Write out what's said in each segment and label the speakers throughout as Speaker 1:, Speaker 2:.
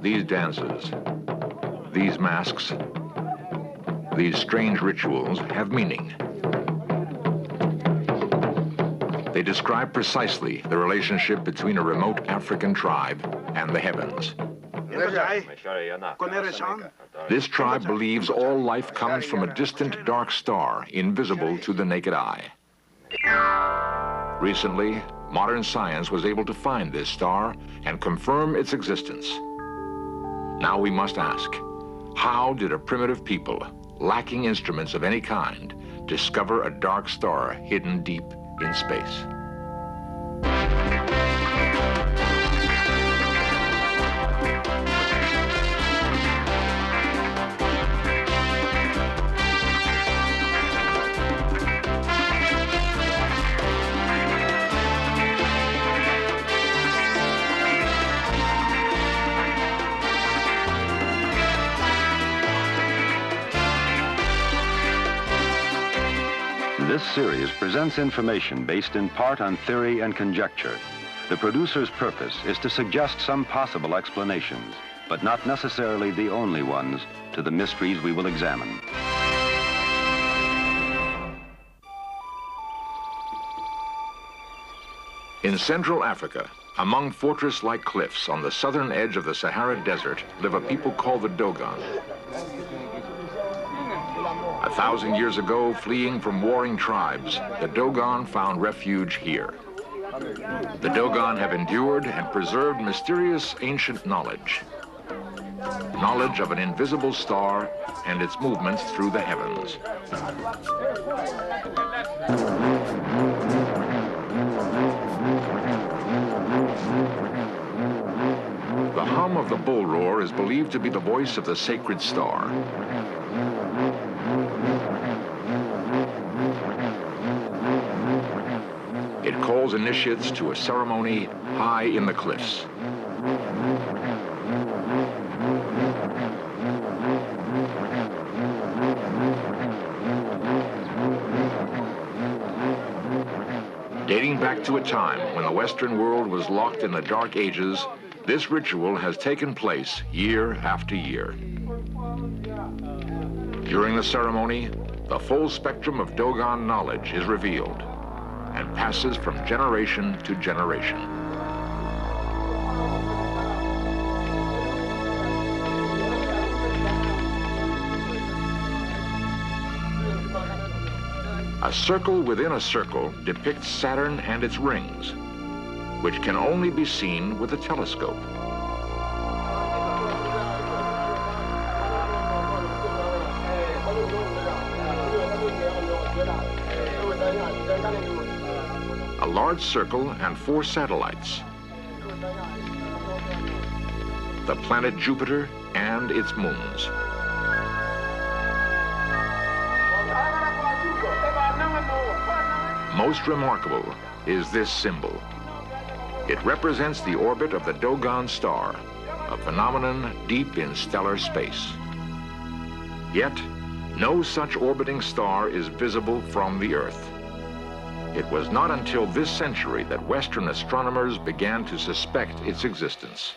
Speaker 1: These dances, these masks, these strange rituals have meaning. They describe precisely the relationship between a remote African tribe and the heavens. This tribe believes all life comes from a distant dark star, invisible to the naked eye. Recently, modern science was able to find this star and confirm its existence. Now we must ask, how did a primitive people, lacking instruments of any kind, discover a dark star hidden deep in space?
Speaker 2: This series presents information based in part on theory and conjecture. The producer's purpose is to suggest some possible explanations, but not necessarily the only ones, to the mysteries we will examine.
Speaker 1: In Central Africa, among fortress-like cliffs on the southern edge of the Sahara Desert, live a people called the Dogon. 1,000 years ago, fleeing from warring tribes, the Dogon found refuge here. The Dogon have endured and preserved mysterious ancient knowledge. Knowledge of an invisible star and its movements through the heavens. The hum of the bull roar is believed to be the voice of the sacred star. It calls initiates to a ceremony high in the cliffs. Dating back to a time when the Western world was locked in the Dark Ages, this ritual has taken place year after year. During the ceremony, the full spectrum of Dogon knowledge is revealed and passes from generation to generation. A circle within a circle depicts Saturn and its rings, which can only be seen with a telescope. A large circle and 4 satellites. The planet Jupiter and its moons. Most remarkable is this symbol. It represents the orbit of the Dogon star, a phenomenon deep in stellar space. Yet, no such orbiting star is visible from the Earth. It was not until this century that Western astronomers began to suspect its existence.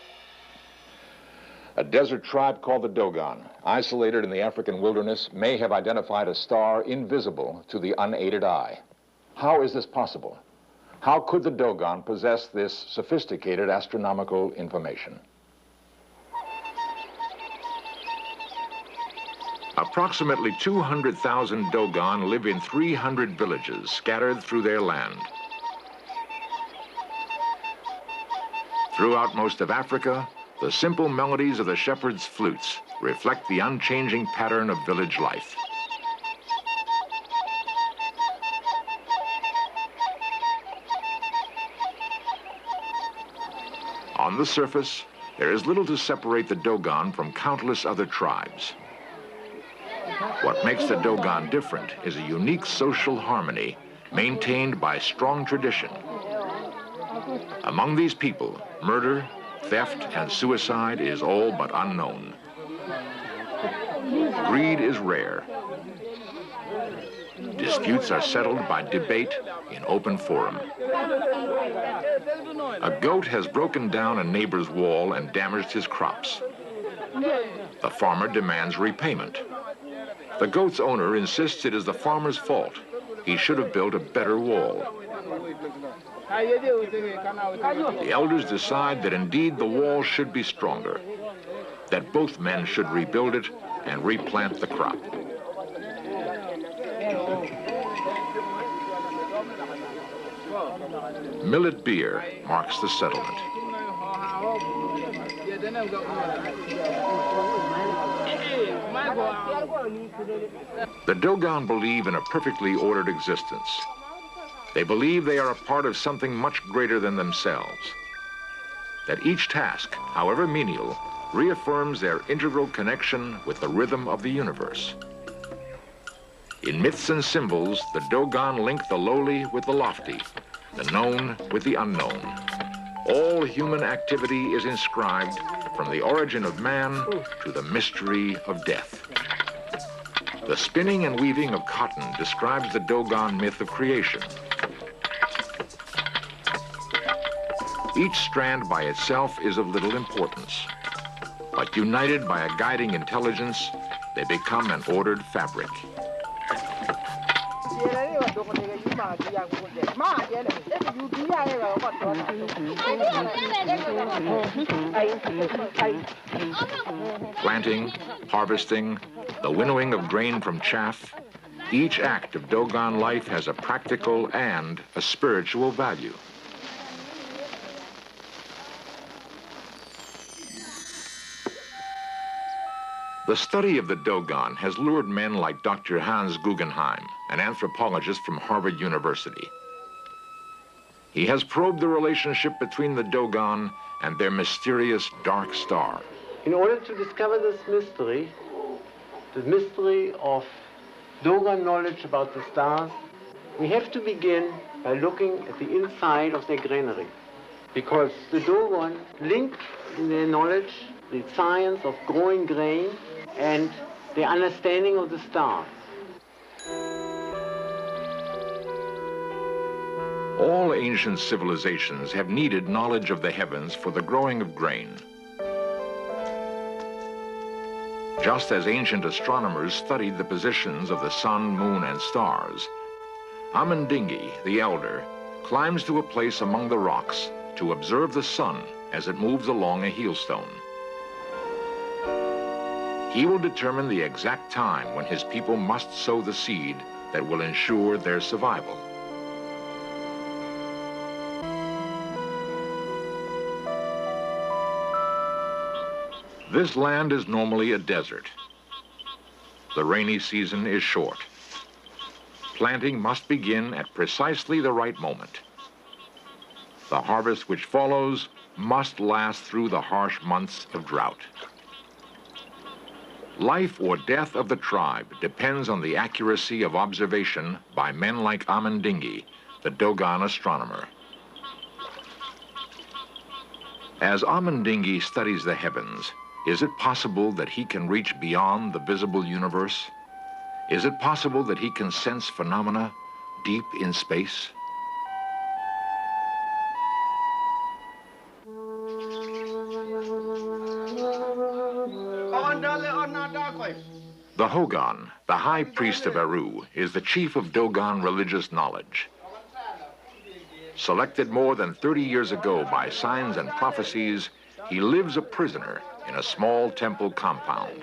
Speaker 1: A desert tribe called the Dogon, isolated in the African wilderness, may have identified a star invisible to the unaided eye. How is this possible? How could the Dogon possess this sophisticated astronomical information? Approximately 200,000 Dogon live in 300 villages scattered through their land. Throughout most of Africa, the simple melodies of the shepherds' flutes reflect the unchanging pattern of village life. On the surface, there is little to separate the Dogon from countless other tribes. What makes the Dogon different is a unique social harmony maintained by strong tradition. Among these people, murder, theft, and suicide is all but unknown. Greed is rare. Disputes are settled by debate in open forum. A goat has broken down a neighbor's wall and damaged his crops. The farmer demands repayment. The goat's owner insists it is the farmer's fault. He should have built a better wall. The elders decide that indeed the wall should be stronger, that both men should rebuild it and replant the crop. Millet beer marks the settlement. The Dogon believe in a perfectly ordered existence. They believe they are a part of something much greater than themselves. That each task, however menial, reaffirms their integral connection with the rhythm of the universe. In myths and symbols, the Dogon link the lowly with the lofty, the known with the unknown. All human activity is inscribed from the origin of man to the mystery of death. The spinning and weaving of cotton describes the Dogon myth of creation. Each strand by itself is of little importance, but united by a guiding intelligence, they become an ordered fabric. Planting, harvesting, the winnowing of grain from chaff, each act of Dogon life has a practical and a spiritual value. The study of the Dogon has lured men like Dr. Hans Guggenheim, an anthropologist from Harvard University. He has probed the relationship between the Dogon and their mysterious dark star.
Speaker 3: In order to discover this mystery, the mystery of Dogon knowledge about the stars, we have to begin by looking at the inside of their granary. Because the Dogon link in their knowledge the science of growing grain and the understanding of the stars.
Speaker 1: All ancient civilizations have needed knowledge of the heavens for the growing of grain. Just as ancient astronomers studied the positions of the sun, moon, and stars, Amandingi, the elder, climbs to a place among the rocks to observe the sun as it moves along a heelstone. He will determine the exact time when his people must sow the seed that will ensure their survival. This land is normally a desert. The rainy season is short. Planting must begin at precisely the right moment. The harvest which follows must last through the harsh months of drought. Life or death of the tribe depends on the accuracy of observation by men like Amandingi, the Dogon astronomer. As Amandingi studies the heavens, is it possible that he can reach beyond the visible universe? Is it possible that he can sense phenomena deep in space? The Hogan, the high priest of Eru, is the chief of Dogon religious knowledge. Selected more than 30 years ago by signs and prophecies, he lives a prisoner in a small temple compound.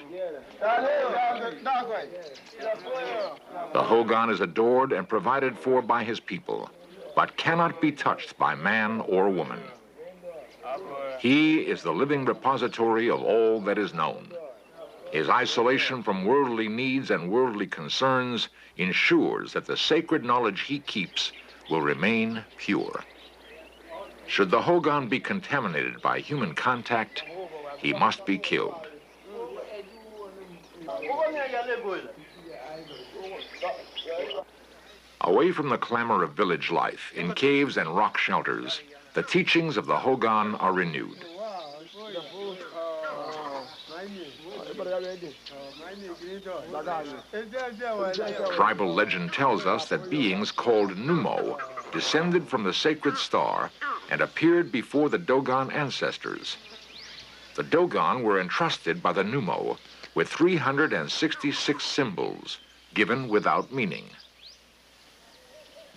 Speaker 1: The Hogan is adored and provided for by his people, but cannot be touched by man or woman. He is the living repository of all that is known. His isolation from worldly needs and worldly concerns ensures that the sacred knowledge he keeps will remain pure. Should the Hogan be contaminated by human contact, he must be killed. Away from the clamor of village life, in caves and rock shelters, the teachings of the Hogan are renewed. Tribal legend tells us that beings called Numo descended from the sacred star and appeared before the Dogon ancestors. The Dogon were entrusted by the Numo with 366 symbols, given without meaning.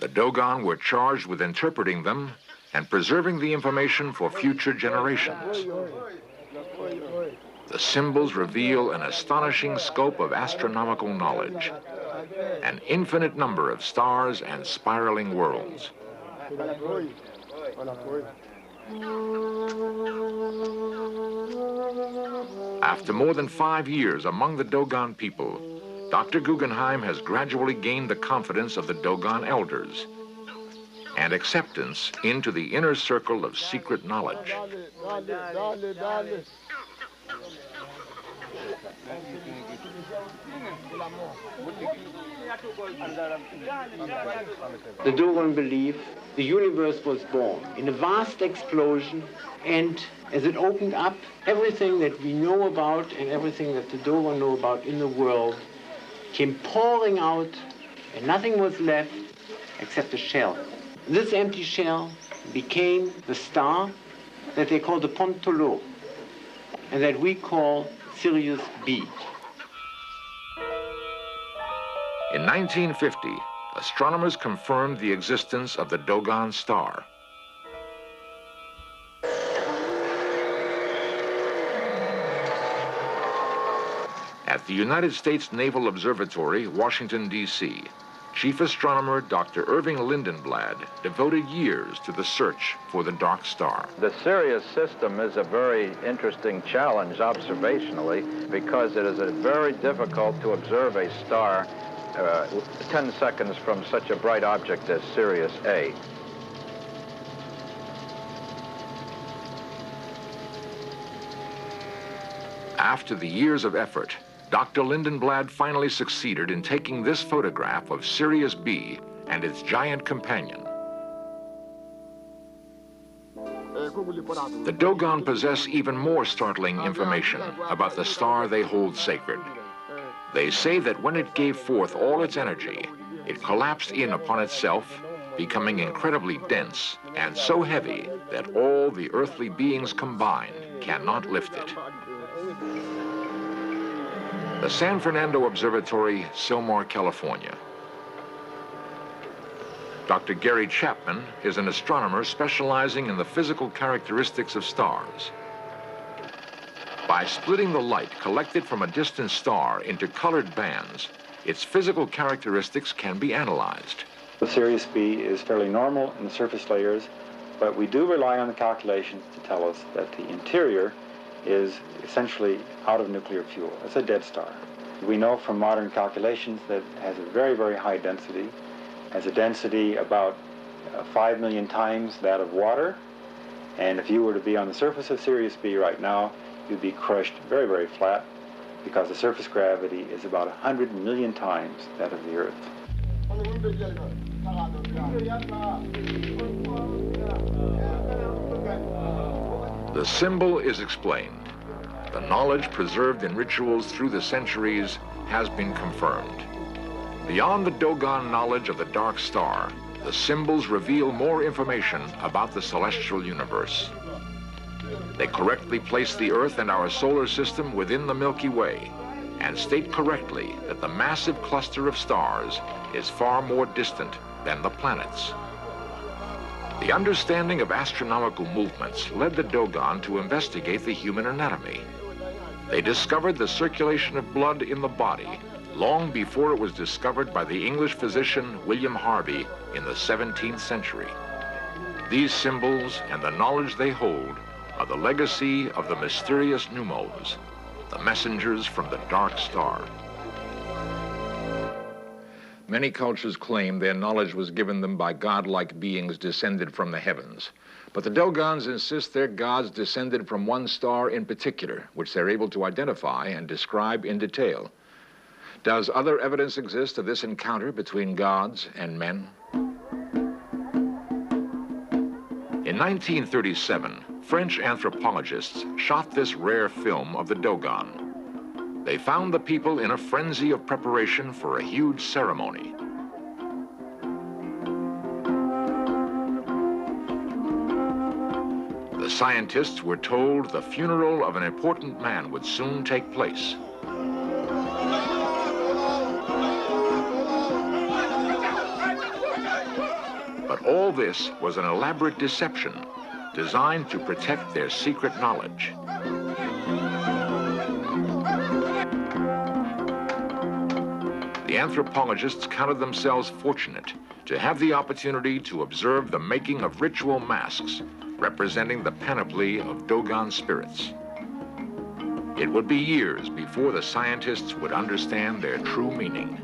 Speaker 1: The Dogon were charged with interpreting them and preserving the information for future generations. The symbols reveal an astonishing scope of astronomical knowledge, an infinite number of stars and spiraling worlds. After more than 5 years among the Dogon people, Dr. Guggenheim has gradually gained the confidence of the Dogon elders and acceptance into the inner circle of secret knowledge.
Speaker 3: The Dogon believe the universe was born in a vast explosion, and as it opened up, everything that we know about and everything that the Dogon know about in the world came pouring out, and nothing was left except a shell. This empty shell became the star that they call the Pontolo, and that we call Sirius B.
Speaker 1: In 1950, astronomers confirmed the existence of the Dogon star. At the United States Naval Observatory, Washington, D.C., Chief Astronomer Dr. Irving Lindenblad devoted years to the search for the dark star.
Speaker 4: The Sirius system is a very interesting challenge observationally because it is very difficult to observe a star 10 seconds from such a bright object as Sirius A.
Speaker 1: After the years of effort, Dr. Lindenblad finally succeeded in taking this photograph of Sirius B and its giant companion. The Dogon possess even more startling information about the star they hold sacred. They say that when it gave forth all its energy, it collapsed in upon itself, becoming incredibly dense and so heavy that all the earthly beings combined cannot lift it. The San Fernando Observatory, Sylmar, California. Dr. Gary Chapman is an astronomer specializing in the physical characteristics of stars. By splitting the light collected from a distant star into colored bands, its physical characteristics can be analyzed.
Speaker 5: The Sirius B is fairly normal in the surface layers, but we do rely on the calculations to tell us that the interior is essentially out of nuclear fuel. It's a dead star. We know from modern calculations that it has a very, very high density, has a density about 5 million times that of water, and if you were to be on the surface of Sirius B right now, you'd be crushed very, very flat because the surface gravity is about 100 million times that of the Earth.
Speaker 1: The symbol is explained. The knowledge preserved in rituals through the centuries has been confirmed. Beyond the Dogon knowledge of the dark star, the symbols reveal more information about the celestial universe. They correctly place the Earth and our solar system within the Milky Way and state correctly that the massive cluster of stars is far more distant than the planets. The understanding of astronomical movements led the Dogon to investigate the human anatomy. They discovered the circulation of blood in the body long before it was discovered by the English physician William Harvey in the 17th century. These symbols and the knowledge they hold are the legacy of the mysterious Numos, the messengers from the dark star. Many cultures claim their knowledge was given them by godlike beings descended from the heavens. But the Dogons insist their gods descended from one star in particular, which they're able to identify and describe in detail. Does other evidence exist of this encounter between gods and men? In 1937, French anthropologists shot this rare film of the Dogon. they found the people in a frenzy of preparation for a huge ceremony. The scientists were told the funeral of an important man would soon take place. But all this was an elaborate deception designed to protect their secret knowledge. The anthropologists counted themselves fortunate to have the opportunity to observe the making of ritual masks representing the panoply of Dogon spirits. It would be years before the scientists would understand their true meaning.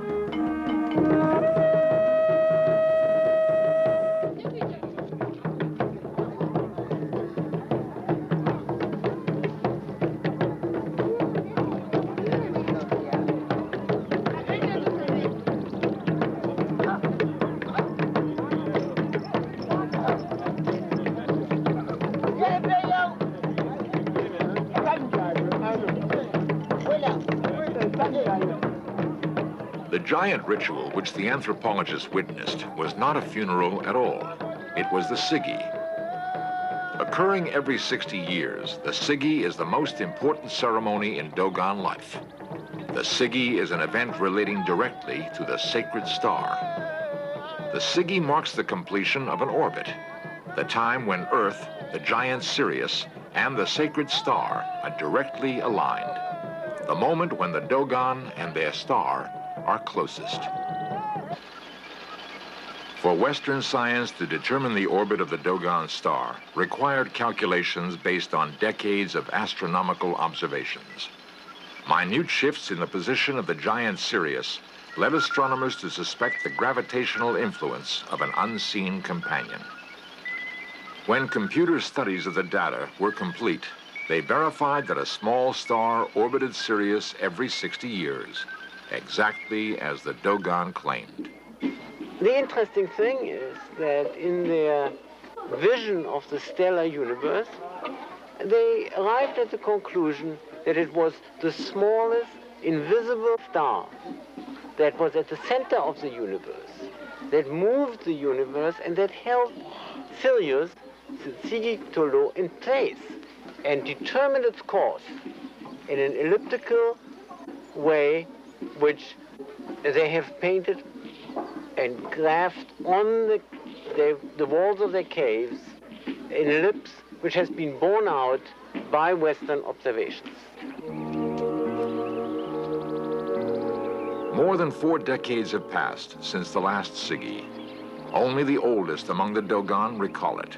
Speaker 1: The giant ritual which the anthropologists witnessed was not a funeral at all. It was the Sigi. Occurring every 60 years, the Sigi is the most important ceremony in Dogon life. The Sigi is an event relating directly to the sacred star. The Sigi marks the completion of an orbit, the time when Earth, the giant Sirius, and the sacred star are directly aligned, the moment when the Dogon and their star are closest. For Western science to determine the orbit of the Dogon star required calculations based on decades of astronomical observations. Minute shifts in the position of the giant Sirius led astronomers to suspect the gravitational influence of an unseen companion. When computer studies of the data were complete, they verified that a small star orbited Sirius every 60 years, exactly as the Dogon claimed.
Speaker 3: The interesting thing is that in their vision of the stellar universe, they arrived at the conclusion that it was the smallest invisible star that was at the center of the universe, that moved the universe and that held Sirius, the Sigi Tolo, in place and determined its course in an elliptical way which they have painted and graphed on the walls of their caves, an ellipse which has been borne out by Western observations.
Speaker 1: More than 4 decades have passed since the last Sigi. Only the oldest among the Dogon recall it,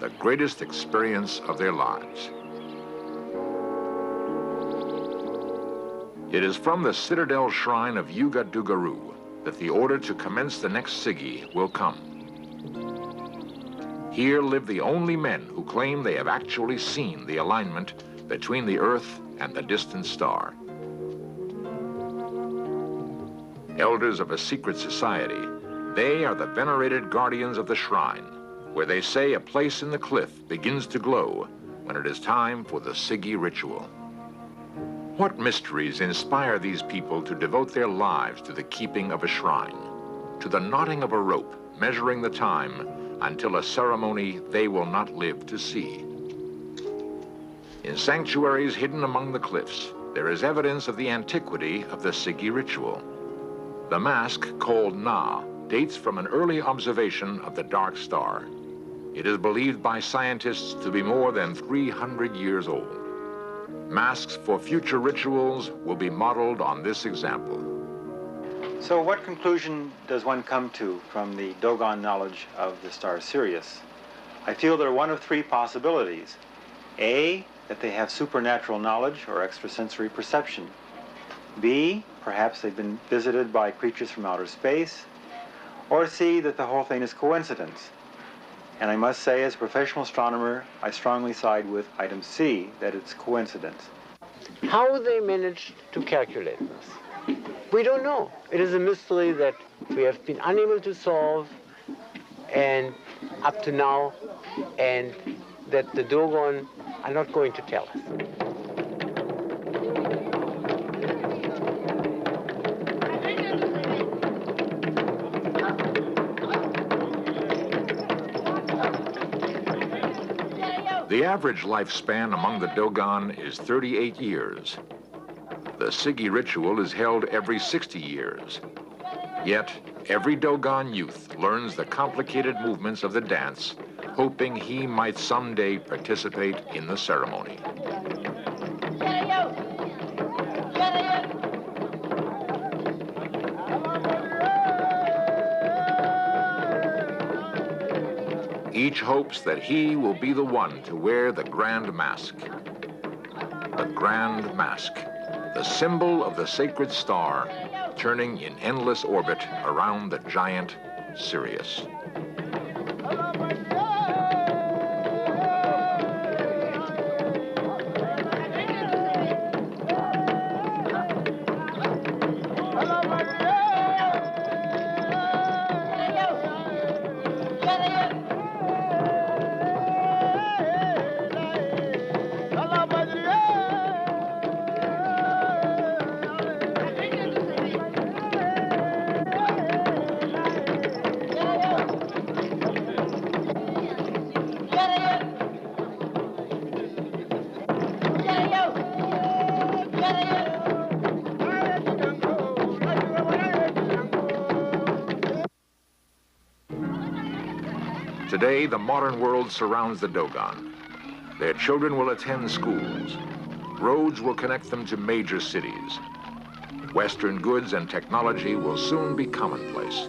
Speaker 1: the greatest experience of their lives. It is from the citadel shrine of Yuga Dugaru that the order to commence the next Sigi will come. Here live the only men who claim they have actually seen the alignment between the Earth and the distant star. Elders of a secret society, they are the venerated guardians of the shrine, where they say a place in the cliff begins to glow when it is time for the Sigi ritual. What mysteries inspire these people to devote their lives to the keeping of a shrine, to the knotting of a rope measuring the time until a ceremony they will not live to see? In sanctuaries hidden among the cliffs, there is evidence of the antiquity of the Sigi ritual. The mask, called Na, dates from an early observation of the dark star. It is believed by scientists to be more than 300 years old. Masks for future rituals will be modeled on this example.
Speaker 5: So what conclusion does one come to from the Dogon knowledge of the star Sirius? I feel there are one of 3 possibilities. A, that they have supernatural knowledge or extrasensory perception. B, perhaps they've been visited by creatures from outer space. Or C, that the whole thing is coincidence. And I must say, as a professional astronomer, I strongly side with item C, that it's coincidence.
Speaker 3: How they managed to calculate this, we don't know. It is a mystery that we have been unable to solve and up to now, and that the Dogon are not going to tell us.
Speaker 1: The average lifespan among the Dogon is 38 years. The Sigi ritual is held every 60 years. Yet, every Dogon youth learns the complicated movements of the dance, hoping he might someday participate in the ceremony. Each hopes that he will be the one to wear the grand mask. The grand mask, the symbol of the sacred star, turning in endless orbit around the giant Sirius. Today, the modern world surrounds the Dogon. Their children will attend schools. Roads will connect them to major cities. Western goods and technology will soon be commonplace.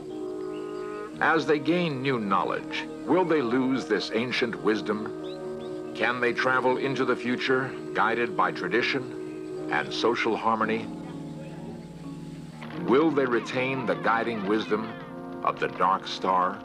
Speaker 1: As they gain new knowledge, will they lose this ancient wisdom? Can they travel into the future, guided by tradition and social harmony? Will they retain the guiding wisdom of the dark star?